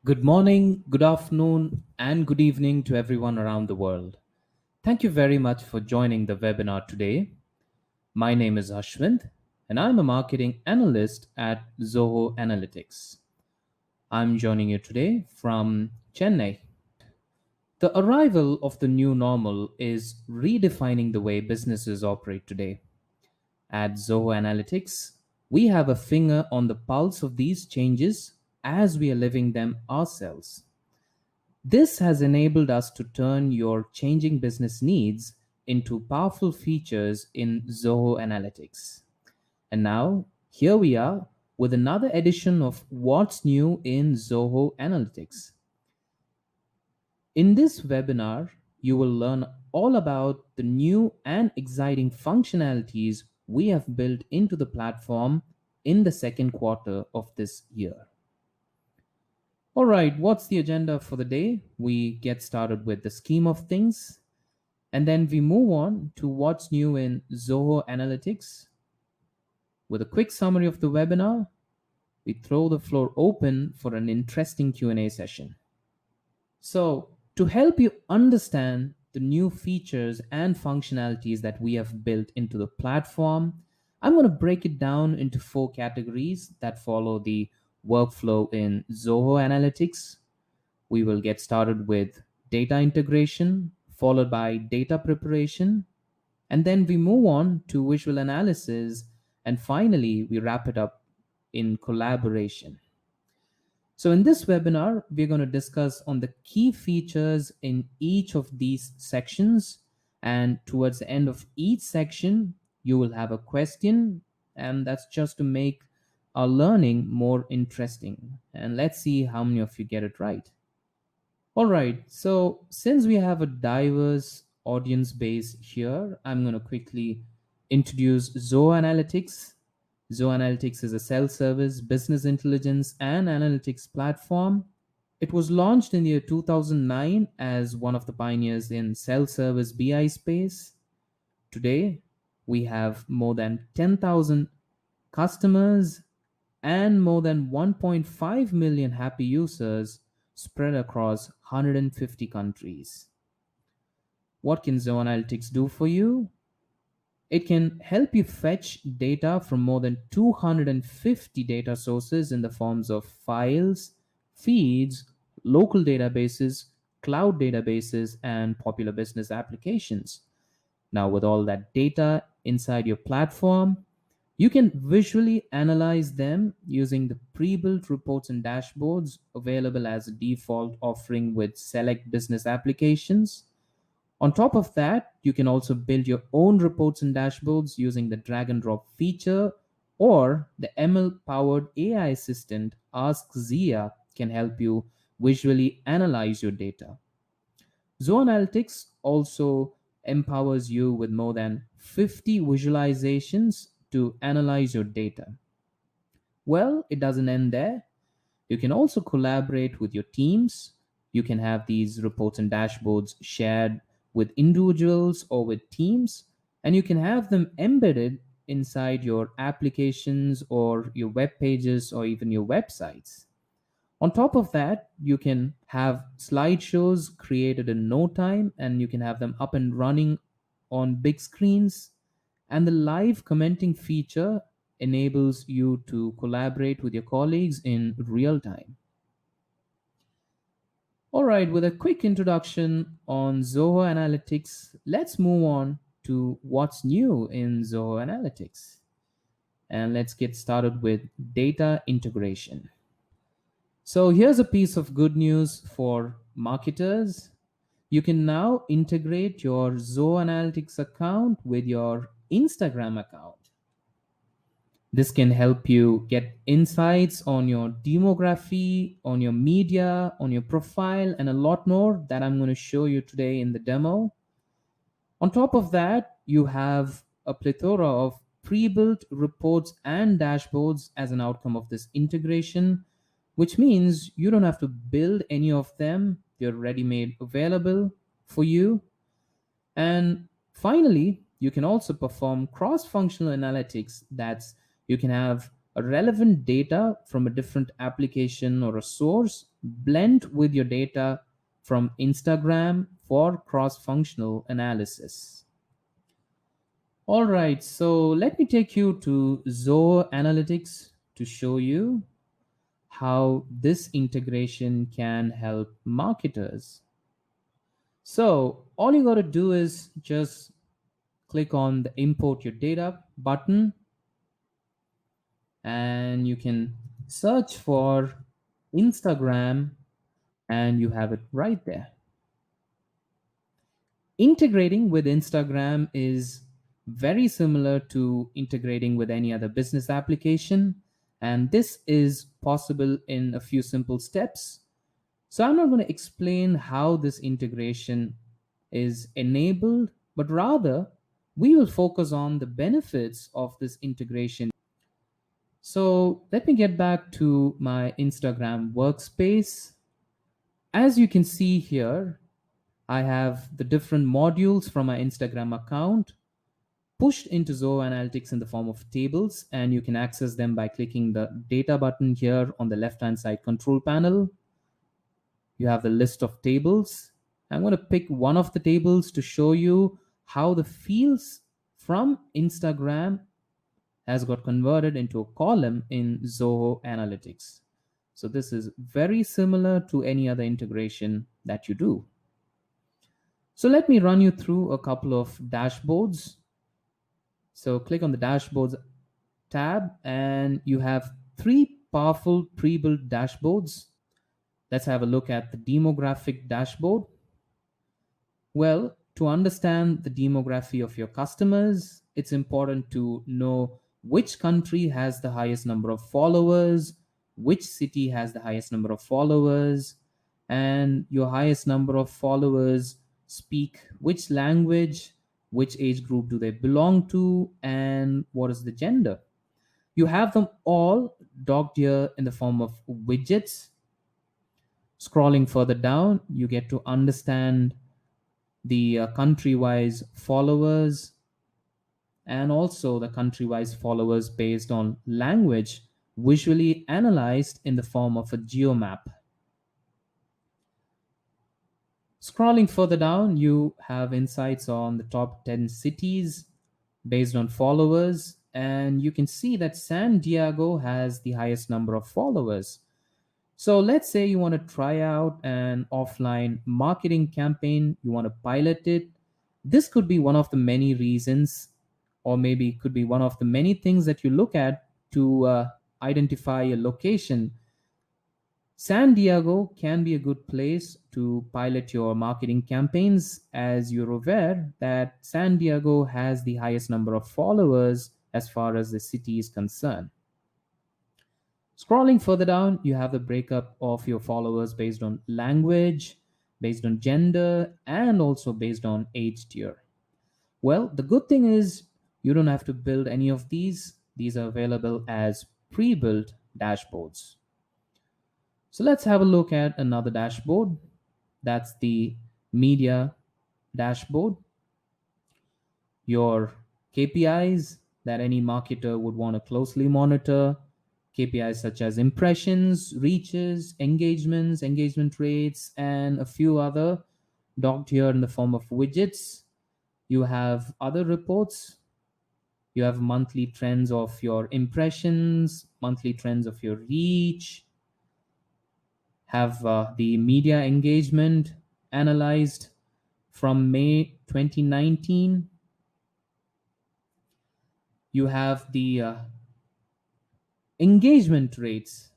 Good morning, good afternoon, and good evening to everyone around the world. Thank you very much for joining the webinar today. My name is Ashwin, and I'm a marketing analyst at Zoho Analytics. I'm joining you today from Chennai. The arrival of the new normal is redefining the way businesses operate today. At Zoho Analytics, we have a finger on the pulse of these changes as we are living them ourselves. This has enabled us to turn your changing business needs into powerful features in Zoho Analytics. And now, here we are with another edition of What's New in Zoho Analytics. In this webinar, you will learn all about the new and exciting functionalities we have built into the platform in the second quarter of this year. All right, what's the agenda for the day? We get started with the scheme of things, and then we move on to what's new in Zoho Analytics. With a quick summary of the webinar, we throw the floor open for an interesting Q&A session. So, to help you understand the new features and functionalities that we have built into the platform, I'm going to break it down into four categories that follow the workflow in Zoho Analytics. We will get started with data integration, followed by data preparation, and then we move on to visual analysis, and finally, we wrap it up in collaboration. So in this webinar, we're going to discuss on the key features in each of these sections. And towards the end of each section, you will have a question, and that's just to make our learning more interesting. And let's see how many of you get it right. All right, so since we have a diverse audience base here, I'm going to quickly introduce Zoho Analytics. Zoho Analytics is a self-service business intelligence and analytics platform. It was launched in the year 2009 as one of the pioneers in self-service BI space. Today, we have more than 10,000 customers and more than 1.5 million happy users spread across 150 countries. What can Zoho Analytics do for you? It can help you fetch data from more than 250 data sources in the forms of files, feeds, local databases, cloud databases, and popular business applications. Now, with all that data inside your platform, you can visually analyze them using the pre-built reports and dashboards available as a default offering with select business applications. On top of that, you can also build your own reports and dashboards using the drag and drop feature, or the ML-powered AI assistant Ask Zia can help you visually analyze your data. Zoho Analytics also empowers you with more than 50 visualizations to analyze your data. Well, it doesn't end there. You can also collaborate with your teams. You can have these reports and dashboards shared with individuals or with teams, and you can have them embedded inside your applications or your web pages or even your websites. On top of that, you can have slideshows created in no time, and you can have them up and running on big screens. And the live commenting feature enables you to collaborate with your colleagues in real time. All right, with a quick introduction on Zoho Analytics, let's move on to what's new in Zoho Analytics. And let's get started with data integration. So here's a piece of good news for marketers. You can now integrate your Zoho Analytics account with your Instagram account. This can help you get insights on your demography, on your media, on your profile, and a lot more that I'm going to show you today in the demo. On top of that, you have a plethora of pre-built reports and dashboards as an outcome of this integration, which means you don't have to build any of them. They're ready-made available for you. And finally, you can also perform cross-functional analytics. That's you can have a relevant data from a different application or a source blend with your data from Instagram for cross-functional analysis. All right, so let me take you to Zoho Analytics to show you how this integration can help marketers. So all you got to do is just click on the import your data button and you can search for Instagram and you have it right there. Integrating with Instagram is very similar to integrating with any other business application, and this is possible in a few simple steps. So I'm not going to explain how this integration is enabled, but rather we will focus on the benefits of this integration. So let me get back to my Instagram workspace. As you can see here, I have the different modules from my Instagram account pushed into Zoho Analytics in the form of tables, and you can access them by clicking the data button here on the left-hand side control panel. You have the list of tables. I'm going to pick one of the tables to show you how the fields from Instagram has got converted into a column in Zoho Analytics. So this is very similar to any other integration that you do. So let me run you through a couple of dashboards. So click on the dashboards tab and you have three powerful pre-built dashboards. Let's have a look at the demographic dashboard. Well, to understand the demography of your customers, it's important to know which country has the highest number of followers, which city has the highest number of followers, and your highest number of followers speak which language, which age group do they belong to, and what is the gender. You have them all docked here in the form of widgets. Scrolling further down, you get to understand the country-wise followers and also the country-wise followers based on language visually analyzed in the form of a geomap. Scrolling further down, you have insights on the top 10 cities based on followers, and you can see that San Diego has the highest number of followers. So let's say you want to try out an offline marketing campaign, you want to pilot it. This could be one of the many reasons, or maybe it could be one of the many things that you look at to identify a location. San Diego can be a good place to pilot your marketing campaigns, as you're aware that San Diego has the highest number of followers as far as the city is concerned. Scrolling further down, you have the breakup of your followers based on language, based on gender, and also based on age tier. Well, the good thing is you don't have to build any of these. These are available as pre-built dashboards. So let's have a look at another dashboard. That's the media dashboard. Your KPIs that any marketer would want to closely monitor. KPIs such as impressions, reaches, engagements, engagement rates, and a few other docked here in the form of widgets. You have other reports. You have monthly trends of your impressions, monthly trends of your reach, have the media engagement analyzed from May 2019. You have the engagement rates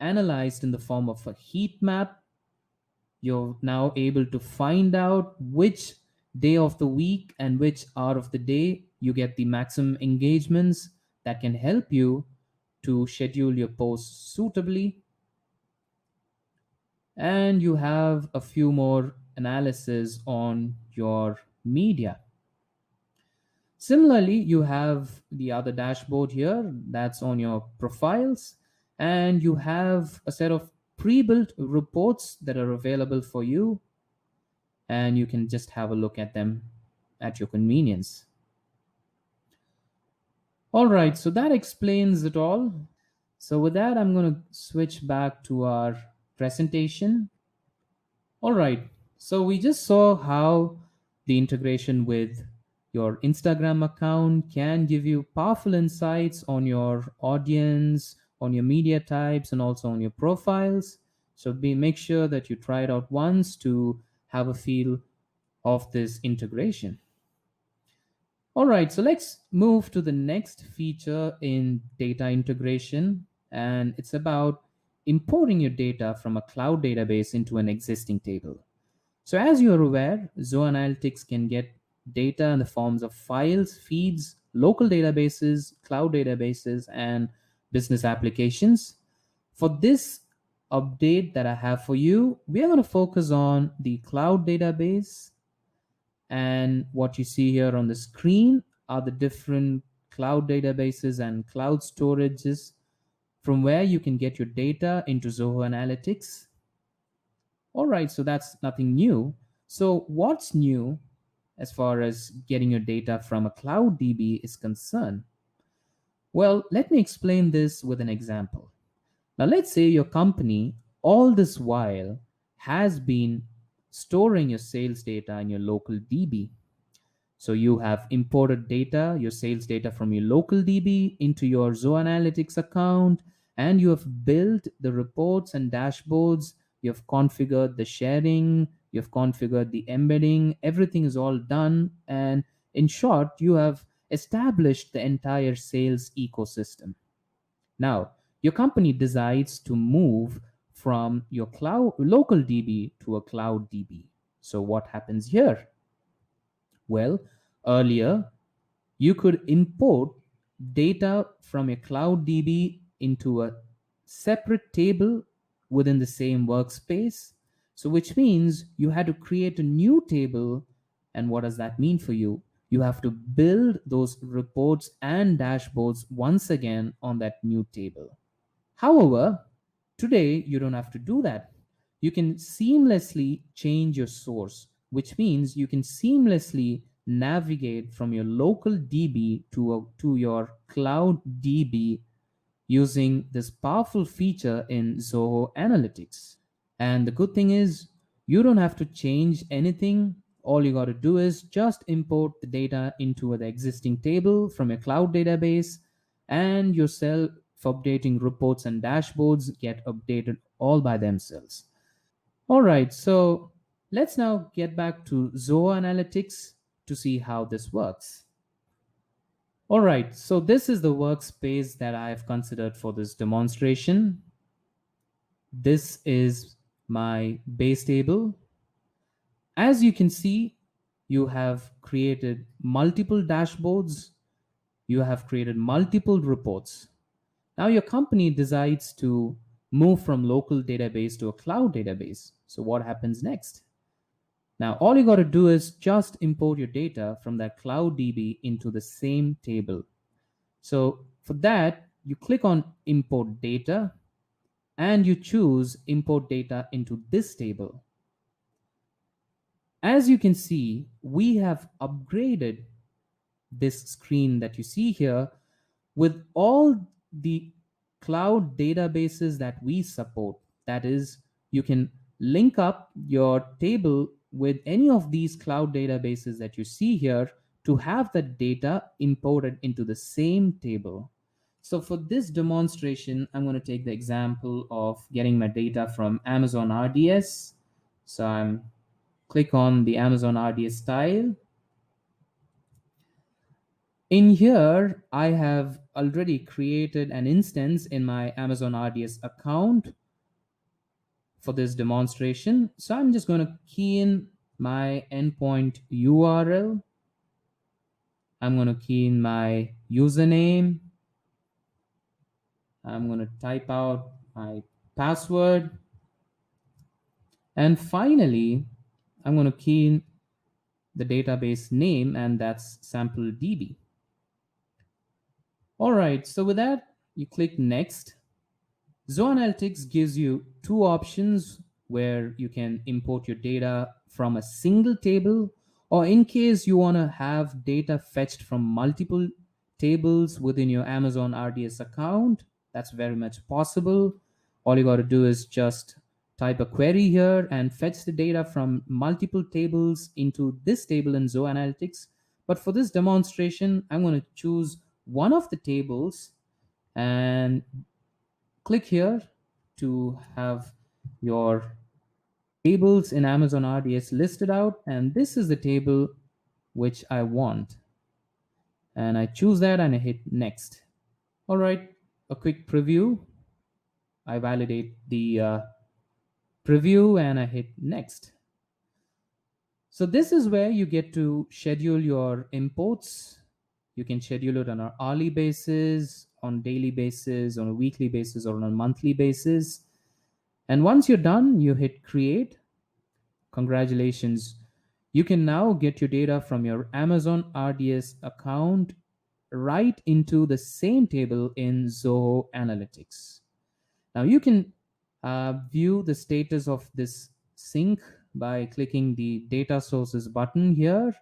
analyzed in the form of a heat map. You're now able to find out which day of the week and which hour of the day you get the maximum engagements that can help you to schedule your posts suitably. And you have a few more analysis on your media. Similarly, you have the other dashboard here that's on your profiles, and you have a set of pre-built reports that are available for you, and you can just have a look at them at your convenience. All right, so that explains it all. So with that, I'm going to switch back to our presentation. All right. So we just saw how the integration with your Instagram account can give you powerful insights on your audience, on your media types, and also on your profiles. So make sure that you try it out once to have a feel of this integration. All right, so let's move to the next feature in data integration, and it's about importing your data from a cloud database into an existing table. So, as you are aware, Zoho Analytics can get data in the forms of files, feeds, local databases, cloud databases, and business applications. For this update that I have for you, we are going to focus on the cloud database. And what you see here on the screen are the different cloud databases and cloud storages from where you can get your data into Zoho Analytics. All right, so that's nothing new. So, what's new as far as getting your data from a cloud DB is concerned? Well, let me explain this with an example. Now, let's say your company all this while has been storing your sales data in your local DB. So you have imported data, your sales data from your local DB into your Zoho Analytics account, and you have built the reports and dashboards. You have configured the sharing, you have configured the embedding, everything is all done. And in short, you have established the entire sales ecosystem. Now, your company decides to move from your cloud local DB to a cloud DB. So what happens here? Well, earlier you could import data from a cloud DB into a separate table within the same workspace. So, which means you had to create a new table. And what does that mean for you? You have to build those reports and dashboards once again on that new table. However, today you don't have to do that. You can seamlessly change your source, which means you can seamlessly navigate from your local DB to your cloud DB using this powerful feature in Zoho Analytics. And the good thing is, you don't have to change anything. All you got to do is just import the data into the existing table from a cloud database, and your self updating reports and dashboards get updated all by themselves. All right, so let's now get back to Zoho Analytics to see how this works. All right, so this is the workspace that I have considered for this demonstration. This is my base table. As you can see, you have created multiple dashboards, you have created multiple reports. Now your company decides to move from local database to a cloud database. So what happens next? Now all you got to do is just import your data from that cloud DB into the same table. So for that, you click on import data and you choose import data into this table. As you can see, we have upgraded this screen that you see here with all the cloud databases that we support. That is, you can link up your table with any of these cloud databases that you see here to have the data imported into the same table. So for this demonstration, I'm going to take the example of getting my data from Amazon RDS. So I'm click on the Amazon RDS style. In here, I have already created an instance in my Amazon RDS account for this demonstration. So I'm just going to key in my endpoint URL. I'm going to key in my username. I'm going to type out my password. And finally, I'm going to key in the database name, and that's SampleDB. All right, so with that, you click next. Zoho Analytics gives you two options where you can import your data from a single table, or in case you want to have data fetched from multiple tables within your Amazon RDS account, that's very much possible. All you got to do is just type a query here and fetch the data from multiple tables into this table in Zoho Analytics. But for this demonstration, I'm going to choose one of the tables and click here to have your tables in Amazon RDS listed out. And this is the table which I want. And I choose that and I hit next. All right, a quick preview. I validate the preview and I hit next. So this is where you get to schedule your imports. You can schedule it on an hourly basis, on daily basis, on a weekly basis, or on a monthly basis. And once you're done, you hit create. Congratulations. You can now get your data from your Amazon RDS account right into the same table in Zoho Analytics. Now you can view the status of this sync by clicking the data sources button here,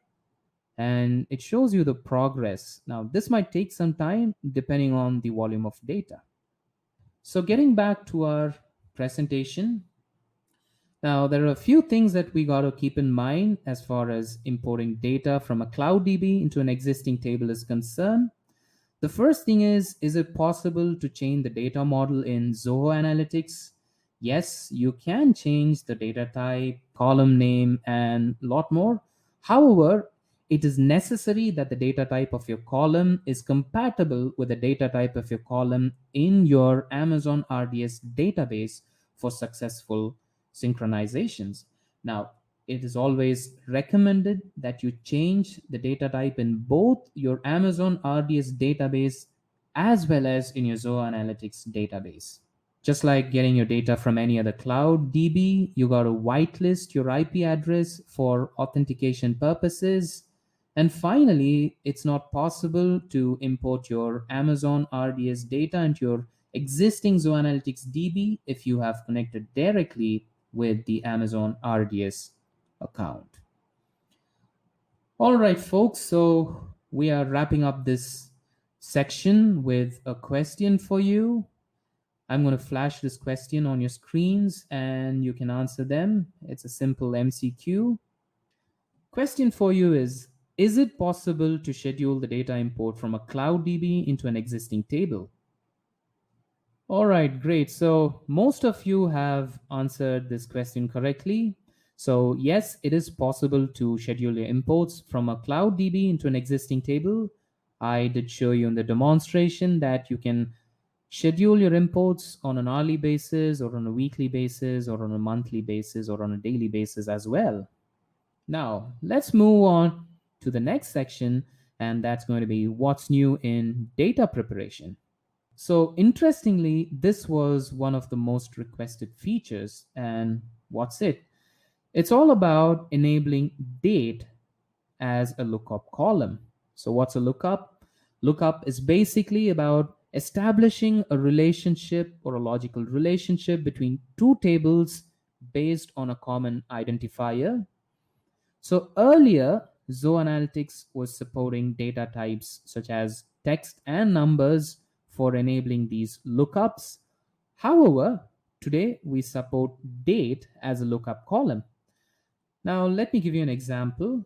and it shows you the progress. Now this might take some time depending on the volume of data. So getting back to our presentation, now there are a few things that we got to keep in mind as far as importing data from a Cloud DB into an existing table is concerned. The first thing is it possible to change the data model in Zoho Analytics? Yes, you can change the data type, column name, and a lot more. However, it is necessary that the data type of your column is compatible with the data type of your column in your Amazon RDS database for successful synchronizations. Now, it is always recommended that you change the data type in both your Amazon RDS database as well as in your Zoho Analytics database. Just like getting your data from any other cloud DB, you got to whitelist your IP address for authentication purposes. And finally, it's not possible to import your Amazon RDS data into your existing Zoho Analytics DB if you have connected directly with the Amazon RDS account. All right, folks, so we are wrapping up this section with a question for you. I'm going to flash this question on your screens and you can answer them. It's a simple MCQ. Question for you is it possible to schedule the data import from a Cloud DB into an existing table? All right, great. So most of you have answered this question correctly. So yes, it is possible to schedule your imports from a Cloud DB into an existing table. I did show you in the demonstration that you can schedule your imports on an hourly basis or on a weekly basis or on a monthly basis or on a daily basis as well. Now, let's move on to the next section, and that's going to be what's new in data preparation. So interestingly, this was one of the most requested features. And what's it? It's all about enabling date as a lookup column. So what's a lookup? Lookup is basically about establishing a relationship or a logical relationship between two tables based on a common identifier. So earlier, Zoho Analytics was supporting data types such as text and numbers for enabling these lookups. However, today we support date as a lookup column. Now, let me give you an example.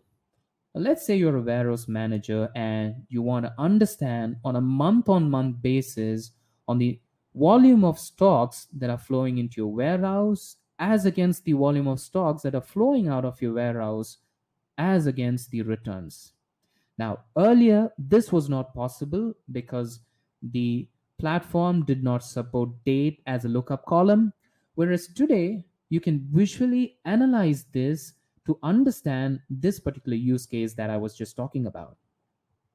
Let's say you're a warehouse manager and you want to understand on a month-on-month basis on the volume of stocks that are flowing into your warehouse as against the volume of stocks that are flowing out of your warehouse as against the returns. Now, earlier, this was not possible because the platform did not support date as a lookup column, whereas today, you can visually analyze this to understand this particular use case that I was just talking about.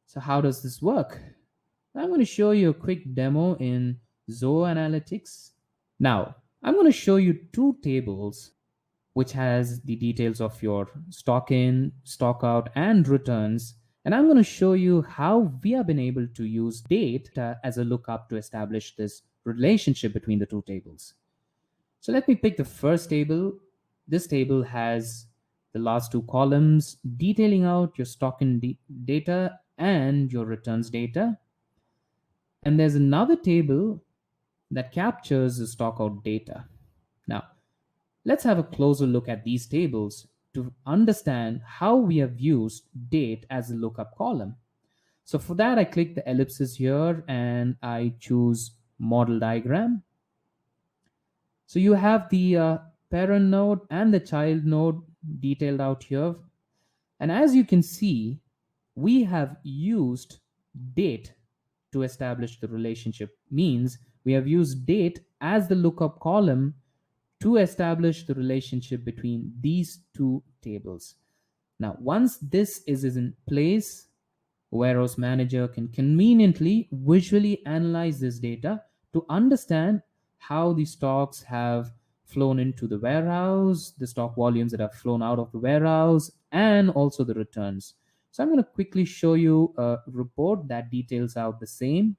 So how does this work? I'm going to show you a quick demo in Zoho Analytics. Now, I'm going to show you two tables which has the details of your stock in, stock out, and returns. And I'm going to show you how we have been able to use data as a lookup to establish this relationship between the two tables. So let me pick the first table. This table has the last two columns detailing out your stock in data and your returns data. And there's another table that captures the stock out data. Now, Let's have a closer look at these tables to understand how we have used date as a lookup column. So for that, I click the ellipsis here and I choose model diagram. So you have the parent node and the child node detailed out here. And as you can see, we have used date to establish the relationship. Means we have used date as the lookup column to establish the relationship between these two tables. Now, once this is in place, Warehouse Manager can conveniently visually analyze this data to understand how the stocks have flown into the warehouse, the stock volumes that have flown out of the warehouse, and also the returns. So I'm going to quickly show you a report that details out the same.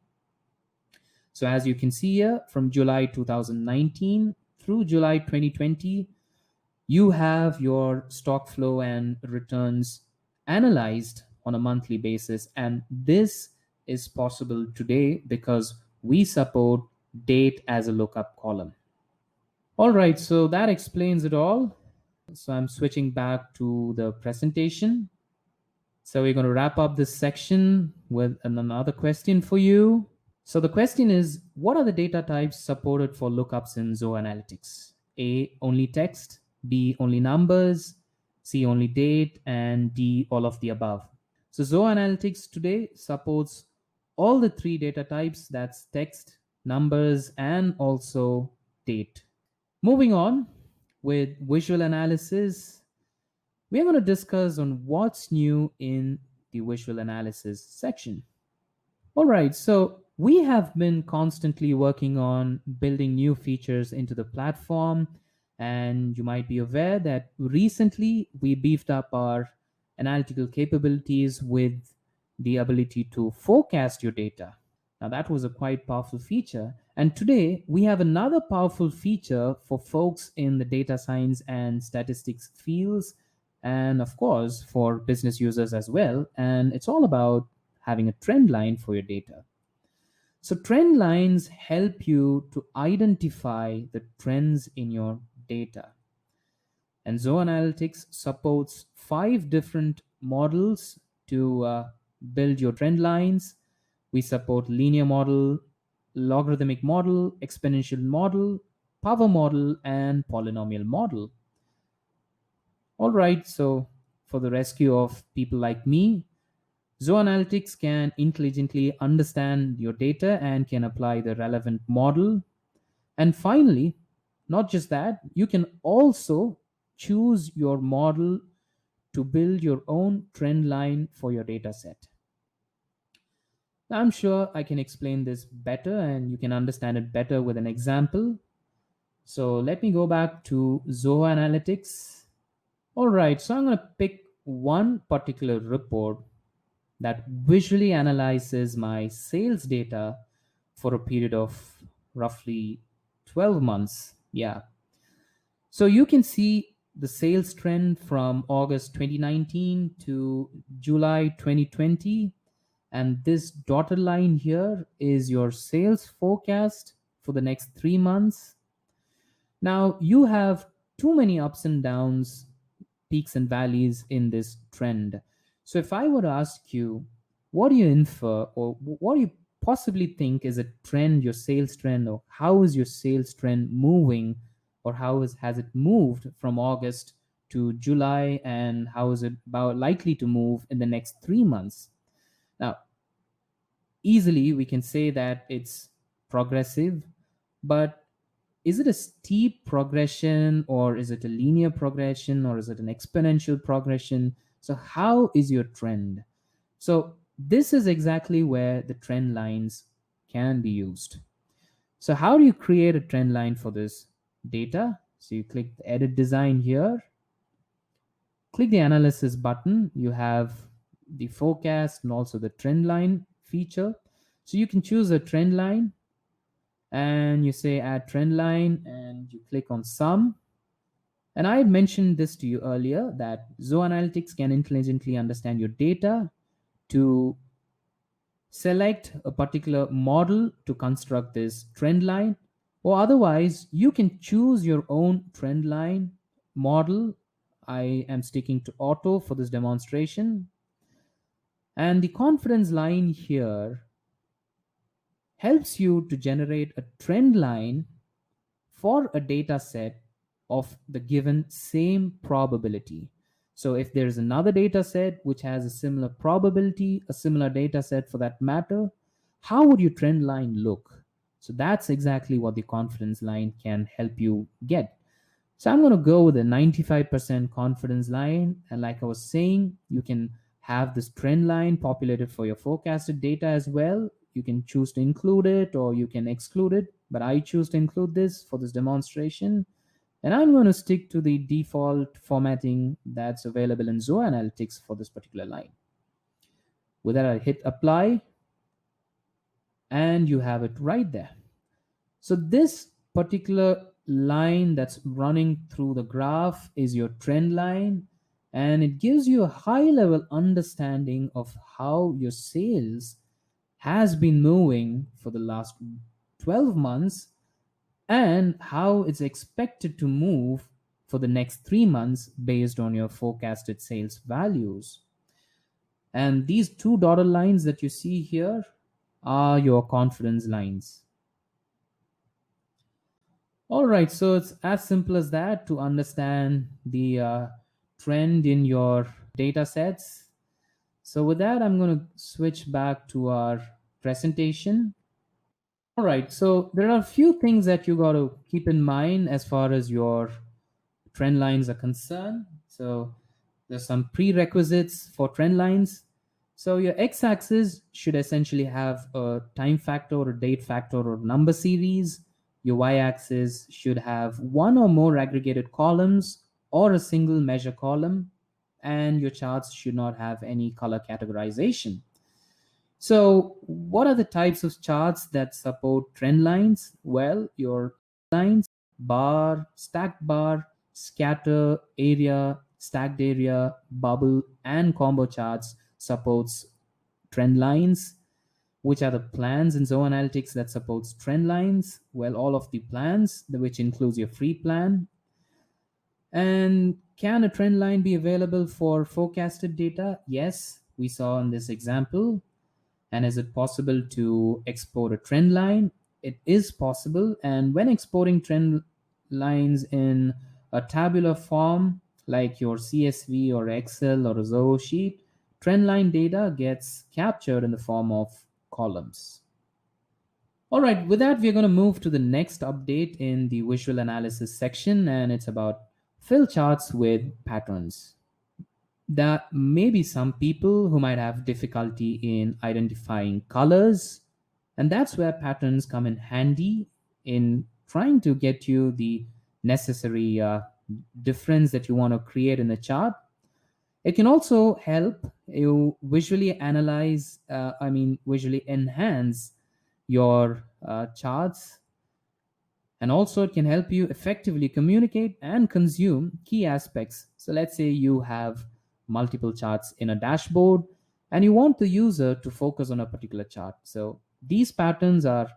So as you can see here, from July 2019 through July 2020, you have your stock flow and returns analyzed on a monthly basis. And this is possible today because we support date as a lookup column. All right, so that explains it all. So I'm switching back to the presentation. So we're going to wrap up this section with another question for you. So the question is, what are the data types supported for lookups in Zoho Analytics? A, only text, B, only numbers, C, only date, and D, all of the above. So Zoho Analytics today supports all the three data types, that's text, numbers, and also date. Moving on with visual analysis, we're going to discuss on what's new in the visual analysis section. All right, so we have been constantly working on building new features into the platform, and you might be aware that recently we beefed up our analytical capabilities with the ability to forecast your data. Now, that was a quite powerful feature. And today we have another powerful feature for folks in the data science and statistics fields, and of course for business users as well. And it's all about having a trend line for your data. So trend lines help you to identify the trends in your data. And Zoho Analytics supports 5 different models to build your trend lines. We support linear model, logarithmic model, exponential model, power model, and polynomial model. All right, so for the rescue of people like me, Zoho Analytics can intelligently understand your data and can apply the relevant model. And finally, not just that, you can also choose your model to build your own trend line for your data set. Now, I'm sure I can explain this better and you can understand it better with an example. So let me go back to Zoho Analytics. All right, so I'm going to pick one particular report that visually analyzes my sales data for a period of roughly 12 months. Yeah. So you can see the sales trend from August 2019 to July 2020. And this dotted line here is your sales forecast for the next 3 months. Now you have too many ups and downs, peaks and valleys in this trend. So if I were to ask you, what do you infer or what do you possibly think is a trend, your sales trend, or how is your sales trend moving, or has it moved from August to July, and how is it about likely to move in the next 3 months? Now, easily we can say that it's progressive, but is it a steep progression, or is it a linear progression, or is it an exponential progression? So how is your trend? So this is exactly where the trend lines can be used. So how do you create a trend line for this data? So you click the edit design here, click the analysis button. You have the forecast and also the trend line feature. So you can choose a trend line and you say add trend line and you click on sum. And I had mentioned this to you earlier that Zoho Analytics can intelligently understand your data to select a particular model to construct this trend line. Or otherwise, you can choose your own trend line model. I am sticking to auto for this demonstration. And the confidence line here helps you to generate a trend line for a data set of the given same probability. So if there is another data set which has a similar probability, a similar data set for that matter, how would your trend line look? So that's exactly what the confidence line can help you get. So I'm going to go with a 95% confidence line. And like I was saying, you can have this trend line populated for your forecasted data as well. You can choose to include it or you can exclude it, but I choose to include this for this demonstration. And I'm going to stick to the default formatting that's available in Zoho Analytics for this particular line. With that, I hit apply and you have it right there. So this particular line that's running through the graph is your trend line, and it gives you a high level understanding of how your sales has been moving for the last 12 months and how it's expected to move for the next 3 months based on your forecasted sales values. And these two dotted lines that you see here are your confidence lines. All right, so it's as simple as that to understand the trend in your data sets. So with that, I'm going to switch back to our presentation. All right, so there are a few things that you got to keep in mind as far as your trend lines are concerned. So there's some prerequisites for trend lines. So your x-axis should essentially have a time factor or date factor or number series. Your y-axis should have one or more aggregated columns or a single measure column, and your charts should not have any color categorization. So what are the types of charts that support trend lines? Well, your lines, bar, stacked bar, scatter, area, stacked area, bubble, and combo charts supports trend lines. Which are the plans in Zoho Analytics that supports trend lines? Well, all of the plans, which includes your free plan. And can a trend line be available for forecasted data? Yes, we saw in this example. And is it possible to export a trend line? It is possible. And when exporting trend lines in a tabular form, like your CSV or Excel or a Zoho sheet, trend line data gets captured in the form of columns. All right, with that, we're going to move to the next update in the visual analysis section, and it's about fill charts with patterns. There may be some people who might have difficulty in identifying colors, and that's where patterns come in handy in trying to get you the necessary difference that you want to create in the chart. It can also help you visually analyze, visually enhance your charts, and also it can help you effectively communicate and consume key aspects. So let's say you have multiple charts in a dashboard and you want the user to focus on a particular chart. So these patterns are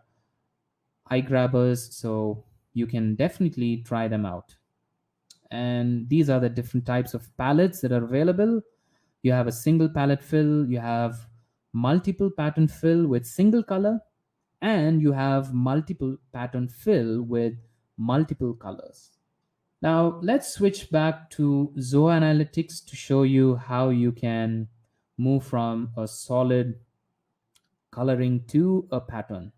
eye grabbers, so you can definitely try them out. And these are the different types of palettes that are available. You have a single palette fill, you have multiple pattern fill with single color, and you have multiple pattern fill with multiple colors. Now let's switch back to Zoho Analytics to show you how you can move from a solid coloring to a pattern.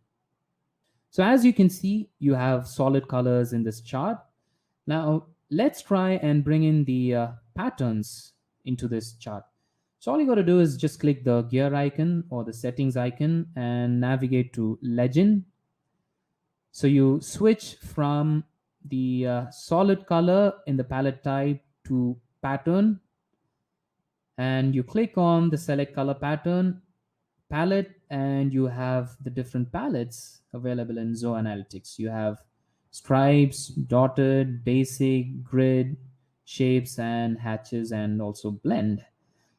So as you can see, you have solid colors in this chart. Now let's try and bring in the patterns into this chart. So all you got to do is just click the gear icon or the settings icon and navigate to legend. So you switch from the solid color in the palette type to pattern, and you click on the select color pattern palette, and you have the different palettes available in Zoho Analytics. You have stripes, dotted, basic, grid, shapes, and hatches, and also blend.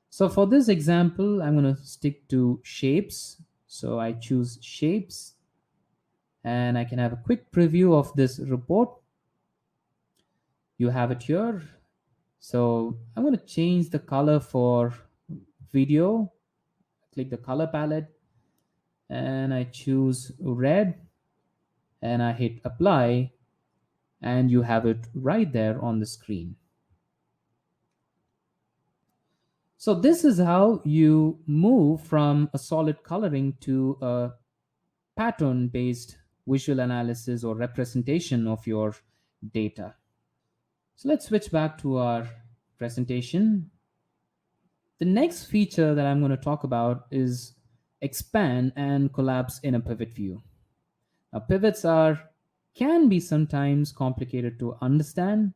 So for this example, I'm going to stick to shapes. So I choose shapes. and I can have a quick preview of this report. You have it here. So I'm going to change the color for video. Click the color palette and I choose red and I hit apply, and you have it right there on the screen. So this is how you move from a solid coloring to a pattern based visual analysis or representation of your data. So let's switch back to our presentation. The next feature that I'm going to talk about is expand and collapse in a pivot view. Now, pivots can be sometimes complicated to understand.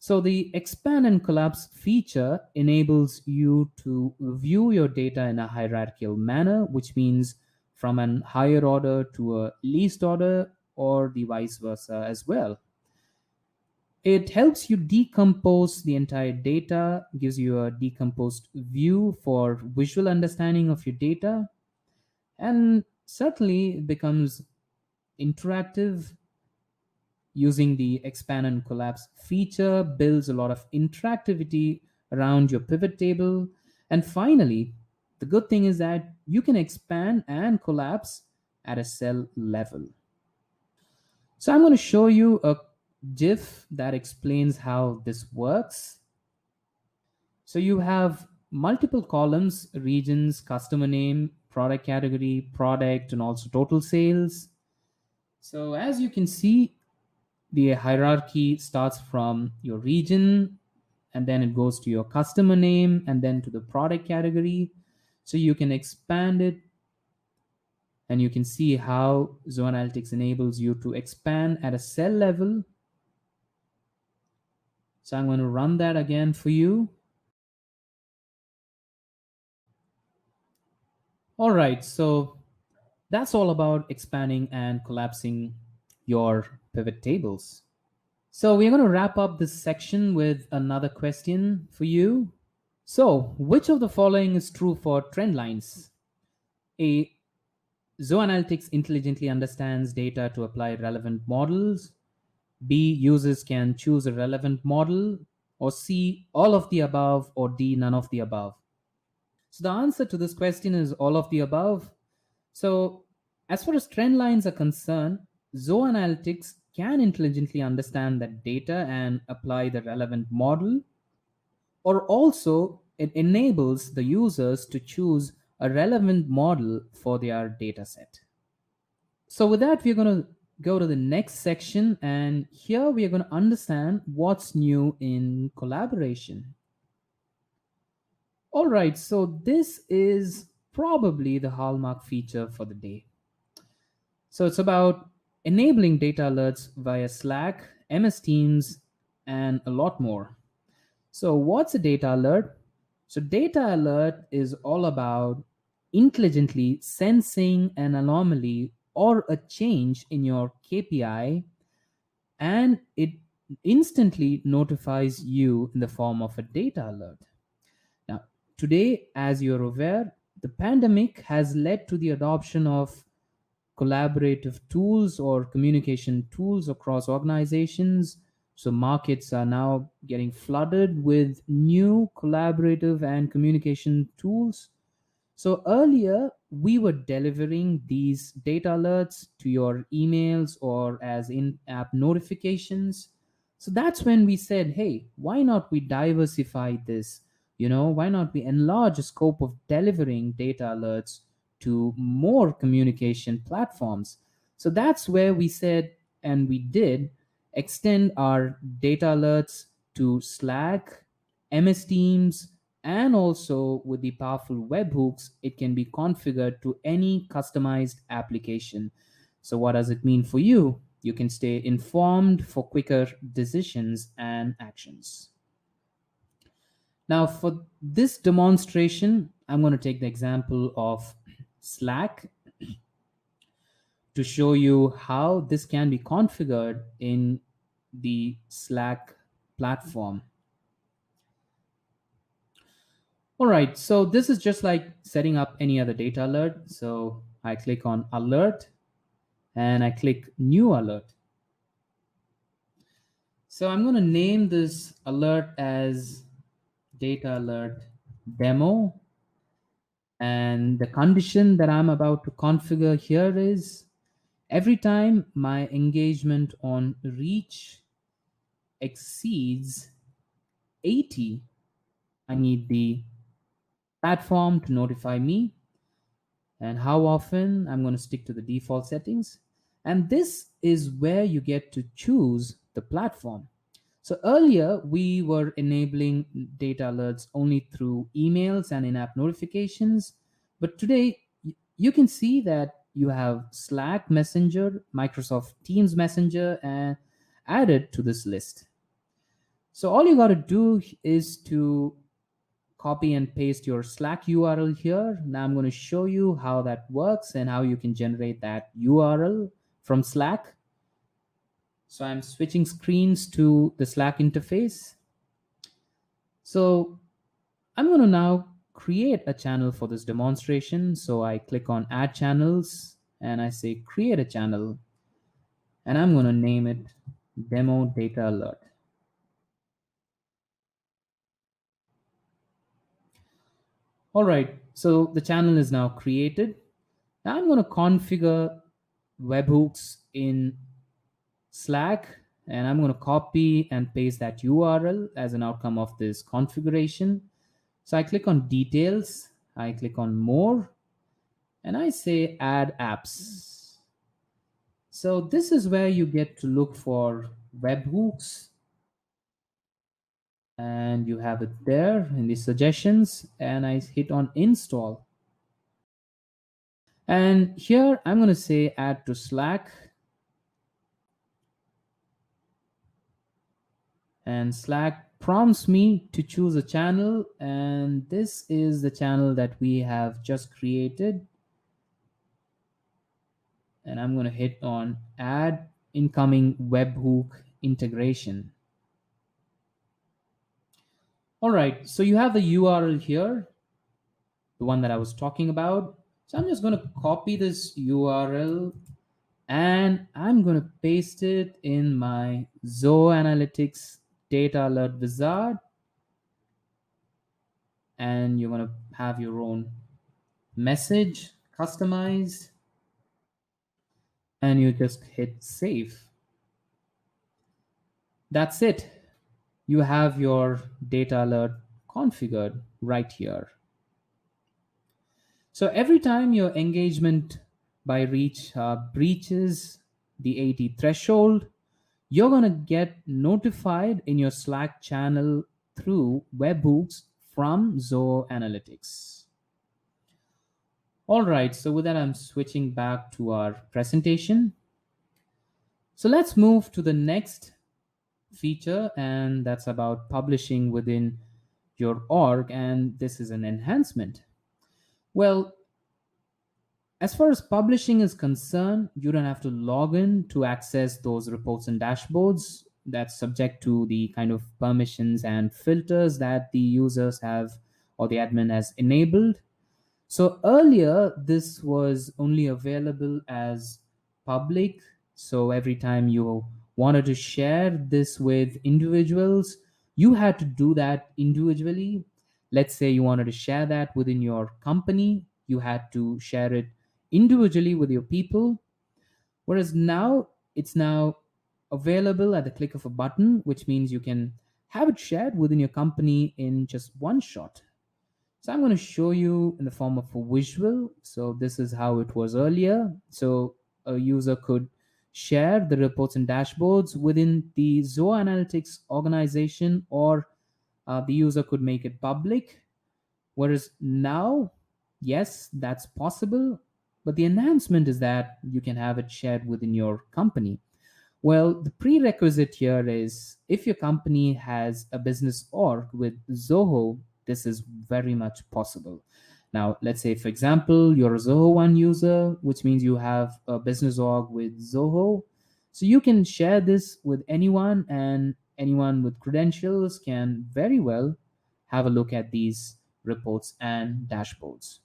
So the expand and collapse feature enables you to view your data in a hierarchical manner, which means from an higher order to a least order, or the vice versa as well. It helps you decompose the entire data, gives you a decomposed view for visual understanding of your data, and certainly it becomes interactive. Using the expand and collapse feature builds a lot of interactivity around your pivot table. And finally, the good thing is that you can expand and collapse at a cell level. So I'm going to show you a GIF that explains how this works. So you have multiple columns, regions, customer name, product category, product, and also total sales. So as you can see, the hierarchy starts from your region, and then it goes to your customer name, and then to the product category. So you can expand it, and you can see how Zoho Analytics enables you to expand at a cell level. So I'm going to run that again for you. All right, so that's all about expanding and collapsing your pivot tables. So we're going to wrap up this section with another question for you. So, which of the following is true for trend lines? A. Zoho Analytics intelligently understands data to apply relevant models. B. Users can choose a relevant model. Or C. All of the above. Or D. None of the above. So the answer to this question is all of the above. So as far as trend lines are concerned, Zoho Analytics can intelligently understand that data and apply the relevant model, or also it enables the users to choose a relevant model for their data set. So with that, we're going to go to the next section, and here we are going to understand what's new in collaboration. All right, so this is probably the hallmark feature for the day. So it's about enabling data alerts via Slack, MS Teams, and a lot more. So what's a data alert? So data alert is all about intelligently sensing an anomaly or a change in your KPI, and it instantly notifies you in the form of a data alert. Now, today, as you're aware, the pandemic has led to the adoption of collaborative tools or communication tools across organizations. So markets are now getting flooded with new collaborative and communication tools. So earlier, we were delivering these data alerts to your emails or as in-app notifications. So that's when we said, hey, why not we diversify this? Why not we enlarge the scope of delivering data alerts to more communication platforms? So that's where we said, and we did, extend our data alerts to Slack, MS Teams, and also with the powerful webhooks, it can be configured to any customized application. So what does it mean for you? You can stay informed for quicker decisions and actions. Now, for this demonstration, I'm going to take the example of Slack to show you how this can be configured in the Slack platform. All right, so this is just like setting up any other data alert. So I click on alert, and I click New Alert. So I'm going to name this alert as Data Alert Demo. And the condition that I'm about to configure here is every time my engagement on reach exceeds 80, I need the platform to notify me. And how often? I'm going to stick to the default settings. And this is where you get to choose the platform. So earlier we were enabling data alerts only through emails and in-app notifications. But today you can see that you have Slack Messenger, Microsoft Teams Messenger, and added to this list. So all you got to do is to copy and paste your Slack URL here. Now I'm going to show you how that works and how you can generate that URL from Slack. So I'm switching screens to the Slack interface. So I'm going to now create a channel for this demonstration. So I click on Add Channels and I say Create a Channel. And I'm going to name it Demo Data Alert. All right, so the channel is now created. Now I'm going to configure webhooks in Slack, and I'm going to copy and paste that URL as an outcome of this configuration. So I click on Details, I click on More, and I say Add Apps. So this is where you get to look for webhooks, and you have it there in the suggestions, and I hit on Install. And here I'm going to say Add to Slack. And Slack prompts me to choose a channel, and this is the channel that we have just created. And I'm going to hit on Add Incoming Webhook Integration. All right, so you have the URL here, the one that I was talking about. So I'm just going to copy this URL and I'm going to paste it in my Zoho Analytics Data Alert Wizard. And you're going to have your own message customized, and you just hit save. That's it. You have your data alert configured right here. So every time your engagement by reach breaches the 80 threshold, you're going to get notified in your Slack channel through webhooks from Zoho Analytics. All right, so with that, I'm switching back to our presentation. So let's move to the next feature, and that's about publishing within your org, and this is an enhancement. Well, as far as publishing is concerned, you don't have to log in to access those reports and dashboards. That's subject to the kind of permissions and filters that the users have or the admin has enabled. So earlier, this was only available as public. So every time you wanted to share this with individuals, you had to do that individually. Let's say you wanted to share that within your company, you had to share it individually with your people. Whereas now, it's now available at the click of a button, which means you can have it shared within your company in just one shot. So I'm going to show you in the form of a visual. So this is how it was earlier. So a user could share the reports and dashboards within the Zoho Analytics organization, or the user could make it public. Whereas now, yes, that's possible. But the enhancement is that you can have it shared within your company. Well, the prerequisite here is if your company has a business org with Zoho, this is very much possible. Now, let's say, for example, you're a Zoho One user, which means you have a business org with Zoho. So you can share this with anyone, and anyone with credentials can very well have a look at these reports and dashboards.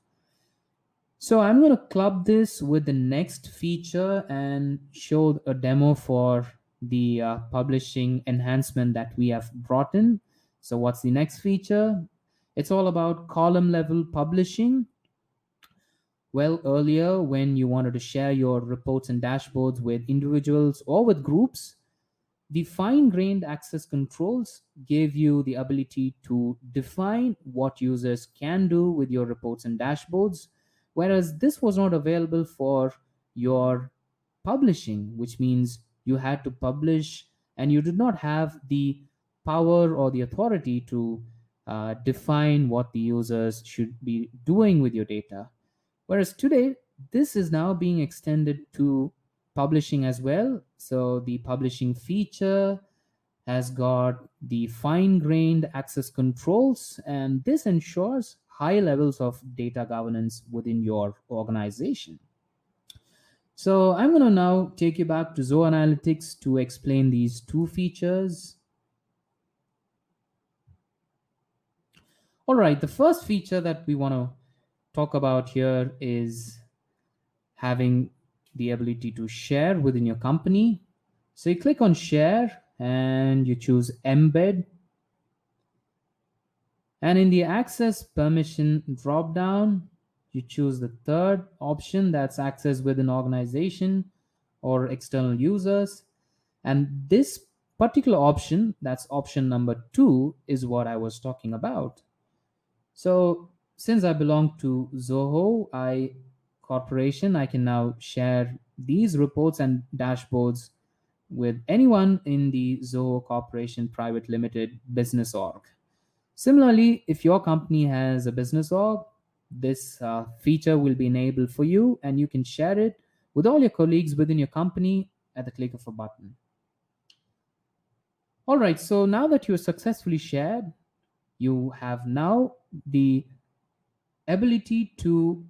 So I'm going to club this with the next feature and show a demo for the publishing enhancement that we have brought in. So what's the next feature? It's all about column level publishing. Well, earlier when you wanted to share your reports and dashboards with individuals or with groups, the fine-grained access controls gave you the ability to define what users can do with your reports and dashboards, whereas this was not available for your publishing, which means you had to publish and you did not have the power or the authority to define what the users should be doing with your data. Whereas today, this is now being extended to publishing as well. So the publishing feature has got the fine-grained access controls, and this ensures high levels of data governance within your organization. So I'm going to now take you back to Zoho Analytics to explain these two features. All right, the first feature that we want to talk about here is having the ability to share within your company. So you click on share and you choose embed. And in the access permission drop down, you choose the third option, that's access within organization or external users. And this particular option, that's option number 2, is what I was talking about. So since I belong to Zoho Corporation, I can now share these reports and dashboards with anyone in the Zoho Corporation Private Limited business org. Similarly, if your company has a business org, this feature will be enabled for you and you can share it with all your colleagues within your company at the click of a button. All right, so now that you're successfully shared, you have now the ability to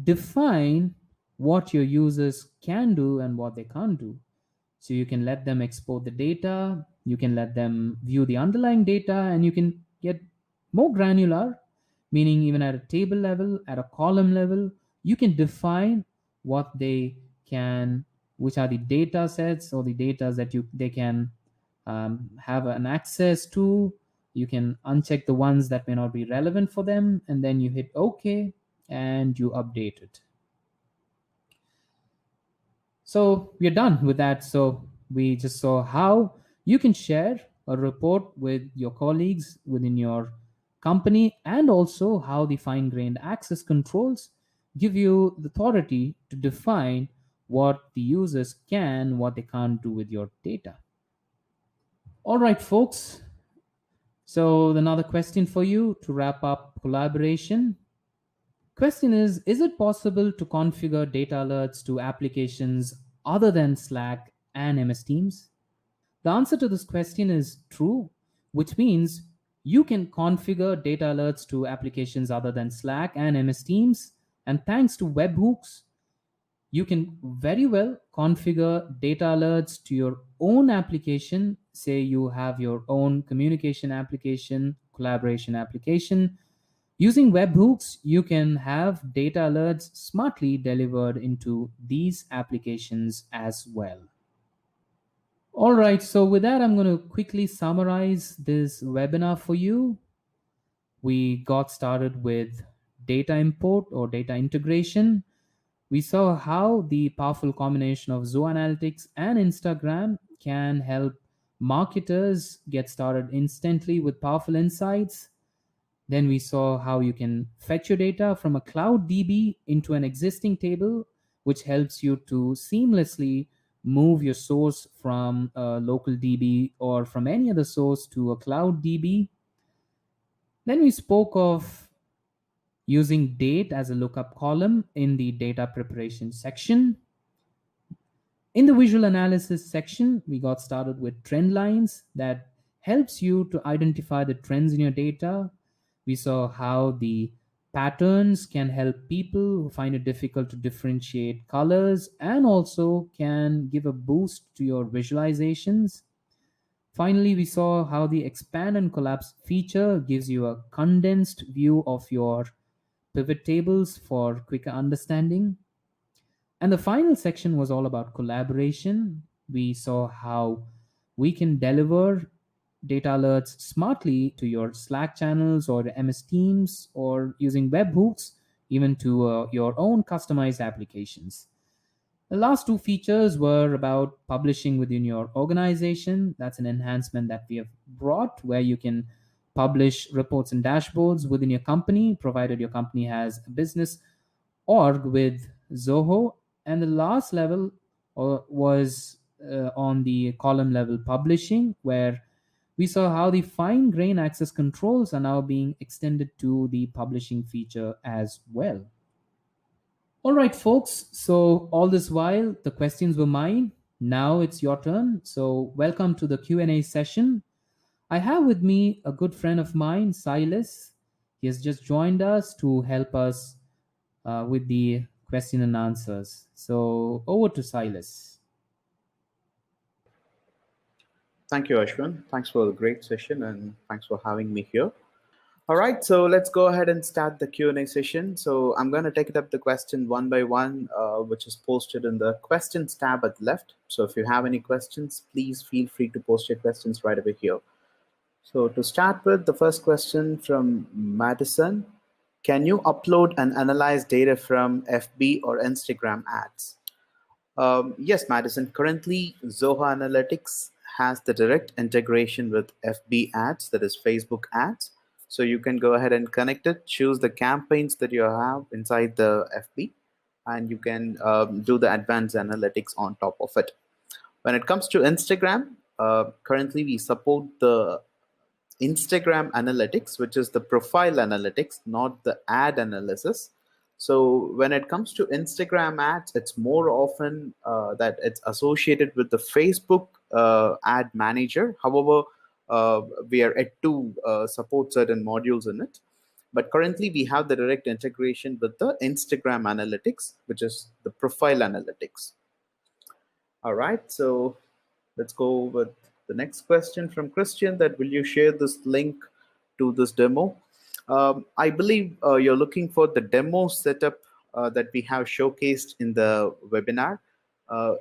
define what your users can do and what they can't do. So you can let them export the data, you can let them view the underlying data, and you can get more granular, meaning even at a table level, at a column level, you can define what they can, which are the data sets or the data that they can have an access to. You can uncheck the ones that may not be relevant for them, and then you hit OK and you update it. So we're done with that. So we just saw how you can share a report with your colleagues within your company, and also how the fine-grained access controls give you the authority to define what the users can, what they can't do with your data. All right, folks. So another question for you to wrap up collaboration. Question is it possible to configure data alerts to applications other than Slack and MS Teams? The answer to this question is true, which means you can configure data alerts to applications other than Slack and MS Teams. And thanks to Webhooks, you can very well configure data alerts to your own application. Say you have your own communication application, collaboration application. Using webhooks, you can have data alerts smartly delivered into these applications as well. All right, so with that, I'm going to quickly summarize this webinar for you. We got started with data import or data integration. We saw how the powerful combination of Zoho Analytics and Instagram can help marketers get started instantly with powerful insights. Then we saw how you can fetch your data from a cloud DB into an existing table, which helps you to seamlessly move your source from a local DB or from any other source to a cloud DB. Then we spoke of using date as a lookup column in the data preparation section. In the visual analysis section, we got started with Trendlines that helps you to identify the trends in your data. We saw how the patterns can help people who find it difficult to differentiate colors and also can give a boost to your visualizations. Finally, we saw how the expand and collapse feature gives you a condensed view of your pivot tables for quicker understanding. And the final section was all about collaboration. We saw how we can deliver data alerts smartly to your Slack channels or MS Teams or using webhooks, even to your own customized applications. The last two features were about publishing within your organization. That's an enhancement that we have brought where you can publish reports and dashboards within your company, provided your company has a business org with Zoho. And the last level was on the column level publishing, where we saw how the fine grain access controls are now being extended to the publishing feature as well. All right, folks. So all this while, the questions were mine. Now it's your turn. So welcome to the Q&A session. I have with me a good friend of mine, Silas. He has just joined us to help us with the question and answers. So over to Silas. Thank you, Ashwin. Thanks for the great session and thanks for having me here. All right, so let's go ahead and start the Q&A session. So I'm going to take it up the question one by one, which is posted in the questions tab at the left. So if you have any questions, please feel free to post your questions right over here. So to start with, the first question from Madison: can you upload and analyze data from FB or Instagram ads? Yes, Madison. Currently, Zoho Analytics has the direct integration with FB ads, that is Facebook ads. So you can go ahead and connect it, choose the campaigns that you have inside the FB, and you can do the advanced analytics on top of it. When it comes to Instagram, currently we support the Instagram analytics, which is the profile analytics, not the ad analysis. So when it comes to Instagram ads, it's more often that it's associated with the Facebook ad manager. However, we are yet to support certain modules in it. But currently, we have the direct integration with the Instagram analytics, which is the profile analytics. All right, so let's go with the next question from Christian, that will you share this link to this demo? I believe you're looking for the demo setup that we have showcased in the webinar.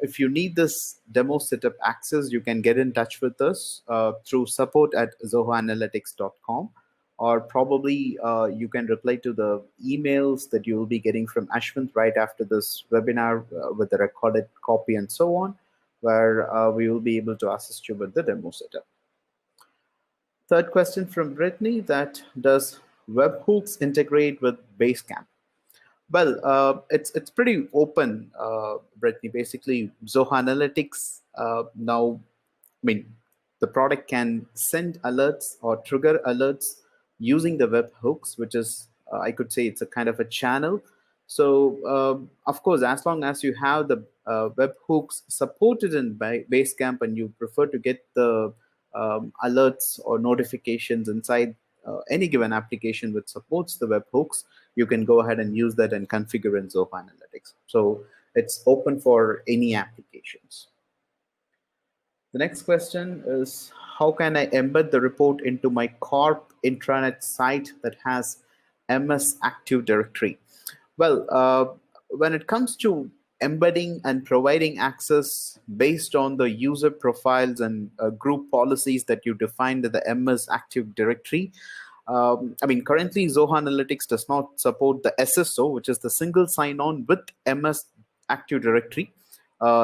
If you need this demo setup access, you can get in touch with us through support@zohoanalytics.com, or probably you can reply to the emails that you will be getting from Ashwin right after this webinar with the recorded copy and so on, where we will be able to assist you with the demo setup. Third question from Brittany, that does Webhooks integrate with Basecamp? Well, it's pretty open, Brittany. Basically, Zoho Analytics now, the product can send alerts or trigger alerts using the webhooks, which is, I could say, it's a kind of a channel. So, of course, as long as you have the webhooks supported in Basecamp and you prefer to get the alerts or notifications inside any given application which supports the webhooks, you can go ahead and use that and configure in Zoho Analytics. So it's open for any applications. The next question is, how can I embed the report into my corp intranet site that has MS Active Directory? Well, when it comes to embedding and providing access based on the user profiles and group policies that you defined in the MS Active Directory, currently Zoho Analytics does not support the SSO, which is the single sign-on with MS Active Directory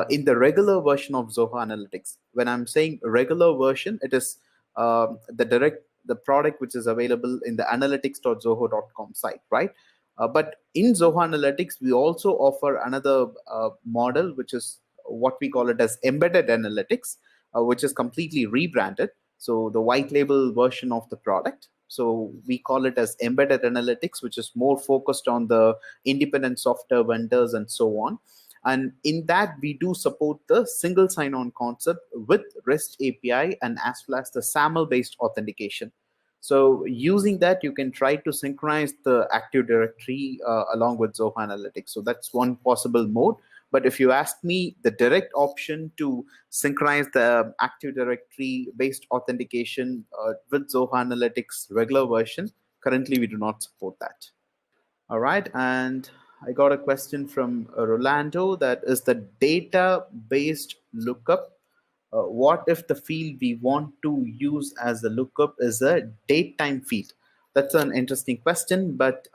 in the regular version of Zoho Analytics. When I'm saying regular version, it is the product which is available in the analytics.zoho.com site, right? But in Zoho Analytics, we also offer another model, which is what we call it as embedded analytics, which is completely rebranded. So the white label version of the product. So we call it as embedded analytics, which is more focused on the independent software vendors and so on. And in that, we do support the single sign-on concept with REST API and as well as the SAML-based authentication. So using that, you can try to synchronize the Active Directory along with Zoho Analytics. So that's one possible mode. But if you ask me, the direct option to synchronize the Active Directory based authentication with Zoho Analytics regular version, currently we do not support that. All right, and I got a question from Rolando, that is the data-based lookup. What if the field we want to use as a lookup is a date time field? That's an interesting question, but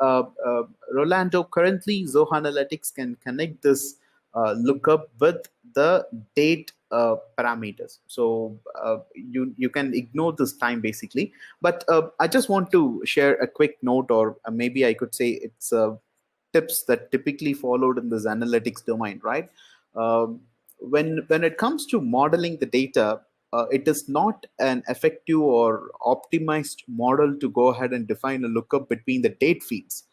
Rolando, currently Zoho Analytics can connect this lookup with the date parameters. So you can ignore this time basically. But I just want to share a quick note, or maybe I could say it's tips that typically followed in this analytics domain, right? When it comes to modeling the data, it is not an effective or optimized model to go ahead and define a lookup between the date fields.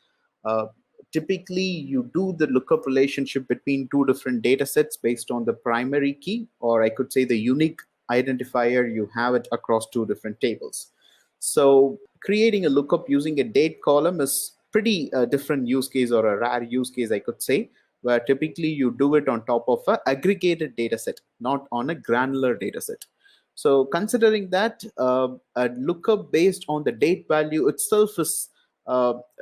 Uh, Typically, you do the lookup relationship between two different data sets based on the primary key, or I could say the unique identifier you have it across two different tables. So creating a lookup using a date column is pretty different use case, or a rare use case, I could say, where typically you do it on top of a aggregated data set, not on a granular data set. So considering that, a lookup based on the date value itself is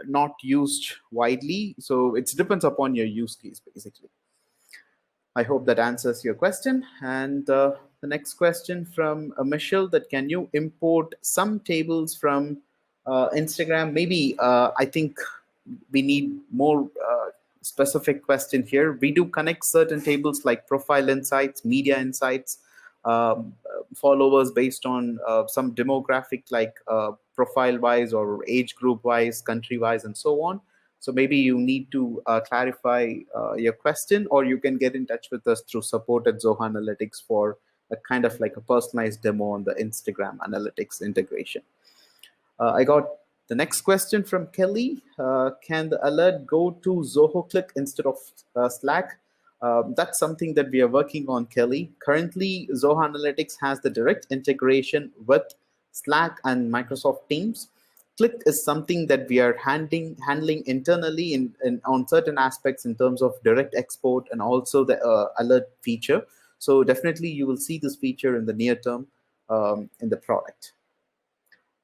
not used widely. So it depends upon your use case, basically. I hope that answers your question. And the next question from Michelle, that can you import some tables from Instagram? Maybe I think we need more specific question here. We do connect certain tables like profile insights, media insights, followers based on some demographic like profile wise or age group wise, country wise, and so on. So maybe you need to clarify your question, or you can get in touch with us through support at Zoho Analytics for a kind of like a personalized demo on the Instagram analytics integration. I got the next question from Kelly. Can the alert go to Zoho Click instead of Slack? That's something that we are working on, Kelly. Currently, Zoho Analytics has the direct integration with Slack and Microsoft Teams. Click is something that we are handling internally on certain aspects in terms of direct export and also the alert feature. So definitely you will see this feature in the near term in the product.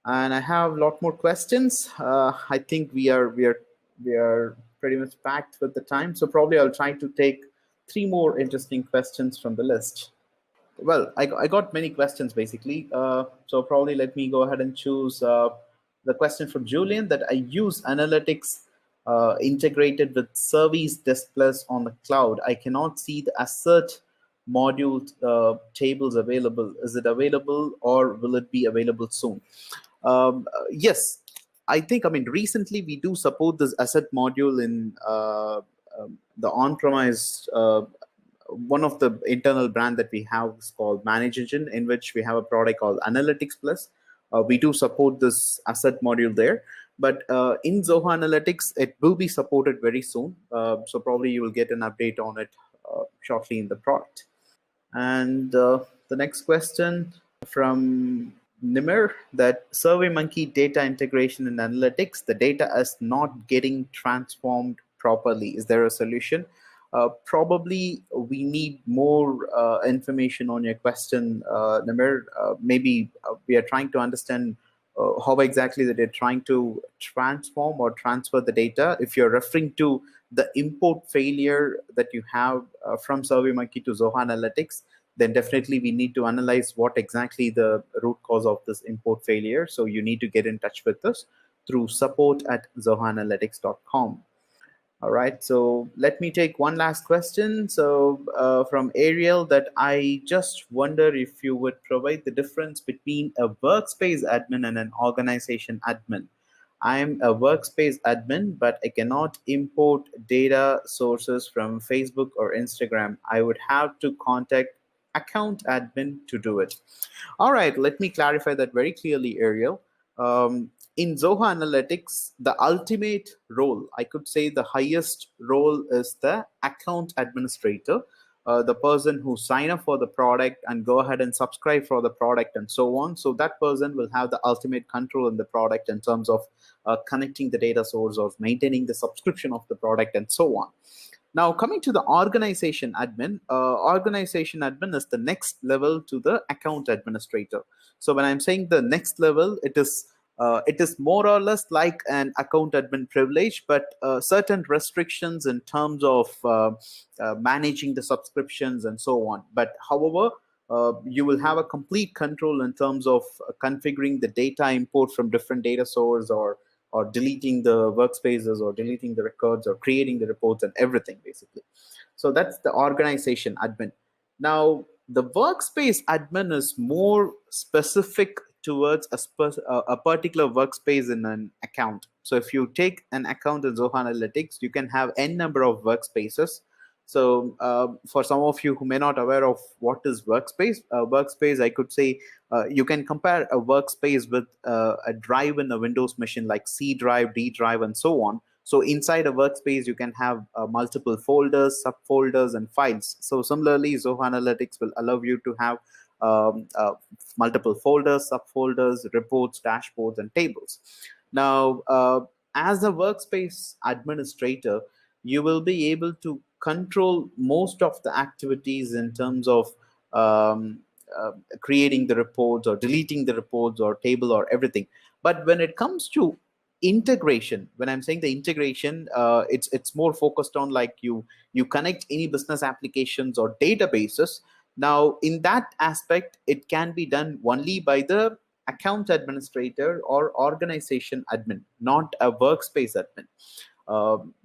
And I have a lot more questions. I think we are pretty much packed with the time, so probably I'll try to take three more interesting questions from the list. Well, I got many questions basically. So probably let me go ahead and choose the question from Julian, that I use analytics integrated with Service Desk Plus on the cloud. I cannot see the assert module tables available. Is it available, or will it be available soon? Yes, I think, I mean, recently we do support this asset module in the on-premise. One of the internal brand that we have is called Manage Engine, in which we have a product called Analytics Plus. We do support this asset module there, but in Zoho Analytics, it will be supported very soon. So probably you will get an update on it shortly in the product. And the next question from Nimir, that SurveyMonkey data integration and analytics, the data is not getting transformed properly. Is there a solution? Probably we need more information on your question, Nimir. Maybe we are trying to understand how exactly that they're trying to transform or transfer the data. If you're referring to the import failure that you have from SurveyMonkey to Zoho Analytics, then definitely we need to analyze what exactly the root cause of this import failure. So you need to get in touch with us through support@zohoanalytics.com. All right, so let me take one last question. So from Ariel, that I just wonder if you would provide the difference between a workspace admin and an organization admin. I'm a workspace admin, but I cannot import data sources from Facebook or Instagram. I would have to contact account admin to do it. All right, let me clarify that very clearly, Ariel. In Zoho Analytics, the ultimate role, I could say the highest role, is the account administrator, the person who sign up for the product and go ahead and subscribe for the product and so on. So that person will have the ultimate control in the product in terms of connecting the data source, or maintaining the subscription of the product and so on. Now, coming to the organization admin is the next level to the account administrator. So when I'm saying the next level, it is It is more or less like an account admin privilege, but certain restrictions in terms of managing the subscriptions and so on. But however, you will have a complete control in terms of configuring the data import from different data source, or deleting the workspaces, or deleting the records, or creating the reports, and everything basically. So that's the organization admin. Now, the workspace admin is more specific towards a particular workspace in an account. So if you take an account in Zoho Analytics, you can have n number of workspaces. So for some of you who may not aware of what is workspace, I could say you can compare a workspace with a drive in a Windows machine, like C drive, D drive, and so on. So inside a workspace, you can have multiple folders, subfolders, and files. So similarly, Zoho Analytics will allow you to have multiple folders, subfolders, reports, dashboards, and tables. Now, as a workspace administrator, you will be able to control most of the activities in terms of creating the reports, or deleting the reports, or table, or everything. But when it comes to integration, when I'm saying the integration, it's more focused on, like, you connect any business applications or databases. Now, in that aspect, it can be done only by the account administrator or organization admin, not a workspace admin.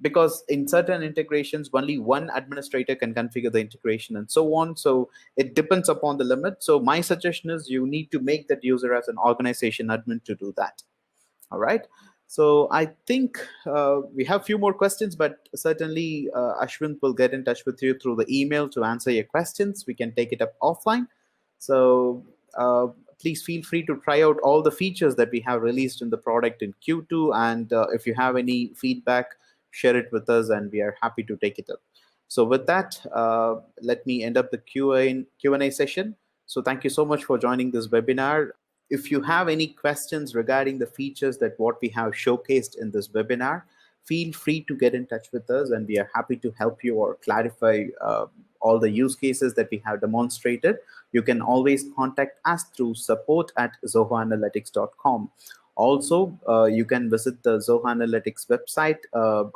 Because in certain integrations, only one administrator can configure the integration and so on. So it depends upon the limit. So my suggestion is you need to make that user as an organization admin to do that. All right. So I think we have a few more questions, but certainly Ashwin will get in touch with you through the email to answer your questions. We can take it up offline. So please feel free to try out all the features that we have released in the product in Q2. And if you have any feedback, share it with us, and we are happy to take it up. So with that, let me end up the Q&A session. So thank you so much for joining this webinar. If you have any questions regarding the features that what we have showcased in this webinar, feel free to get in touch with us, and we are happy to help you or clarify all the use cases that we have demonstrated. You can always contact us through support@zohoanalytics.com. Also, you can visit the Zoho Analytics website,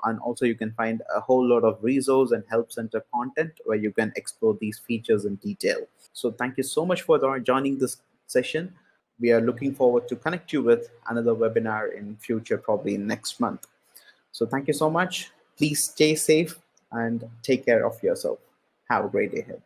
and also you can find a whole lot of resource and help center content where you can explore these features in detail. So thank you so much for joining this session. We are looking forward to connect you with another webinar in future, probably next month. So thank you so much. Please stay safe and take care of yourself. Have a great day ahead.